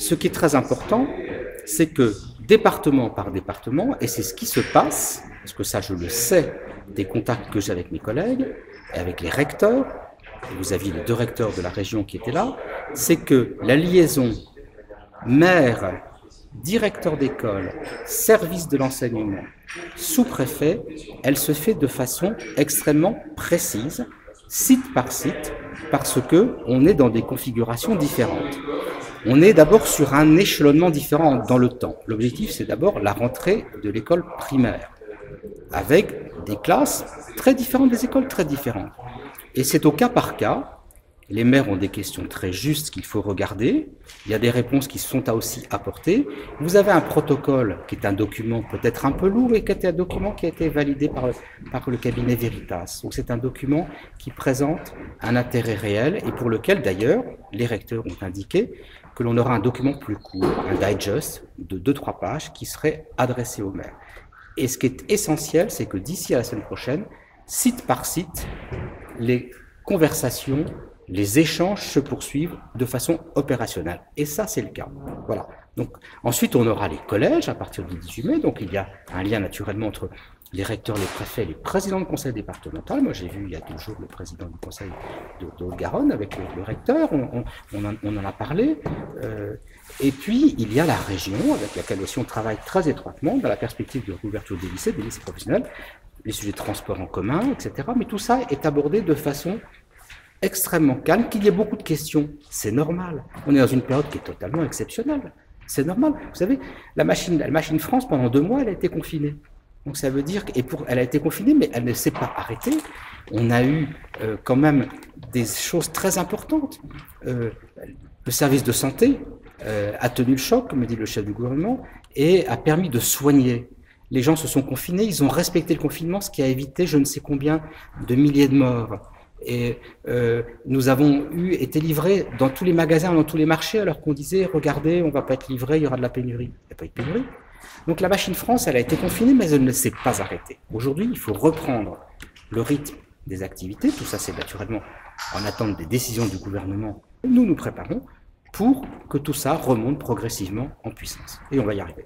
ce qui est très important, c'est que département par département, et c'est ce qui se passe, parce que ça je le sais des contacts que j'ai avec mes collègues et avec les recteurs, et vous aviez les 2 recteurs de la région qui étaient là, c'est que la liaison maire, directeur d'école, service de l'enseignement, sous-préfet, elle se fait de façon extrêmement précise, site par site, parce qu'on est dans des configurations différentes. On est d'abord sur un échelonnement différent dans le temps. L'objectif, c'est d'abord la rentrée de l'école primaire, avec des classes très différentes, des écoles très différentes. Et c'est au cas par cas. Les maires ont des questions très justes qu'il faut regarder. Il y a des réponses qui sont aussi apportées. Vous avez un protocole qui est un document peut-être un peu lourd et qui est un document qui a été validé par le cabinet Veritas. Donc c'est un document qui présente un intérêt réel et pour lequel d'ailleurs les recteurs ont indiqué que l'on aura un document plus court, un digest de 2-3 pages qui serait adressé aux maires. Et ce qui est essentiel, c'est que d'ici à la semaine prochaine, site par site, les conversations, les échanges se poursuivent de façon opérationnelle. Et ça, c'est le cas. Voilà. Donc, ensuite, on aura les collèges à partir du 18 mai. Donc, il y a un lien naturellement entre les recteurs, les préfets, les présidents de conseil départemental. Moi, j'ai vu il y a 2 jours le président du conseil de Haute-Garonne avec le recteur. On en a parlé. Et puis, il y a la région avec laquelle aussi on travaille très étroitement dans la perspective de réouverture des lycées professionnels, les sujets de transport en commun, etc. Mais tout ça est abordé de façon extrêmement calme, qu'il y ait beaucoup de questions, c'est normal. On est dans une période qui est totalement exceptionnelle. C'est normal. Vous savez, la machine France, pendant 2 mois, elle a été confinée. Donc ça veut dire elle a été confinée, mais elle ne s'est pas arrêtée. On a eu quand même des choses très importantes. Le service de santé a tenu le choc, me dit le chef du gouvernement, et a permis de soigner. Les gens se sont confinés, ils ont respecté le confinement, ce qui a évité je ne sais combien de milliers de morts. Et nous avons été livrés dans tous les magasins, dans tous les marchés, alors qu'on disait, regardez, on ne va pas être livré, il y aura de la pénurie. Il n'y a pas eu de pénurie. Donc la machine France, elle a été confinée, mais elle ne s'est pas arrêtée. Aujourd'hui, il faut reprendre le rythme des activités. Tout ça, c'est naturellement en attente des décisions du gouvernement. Nous nous préparons pour que tout ça remonte progressivement en puissance. Et on va y arriver.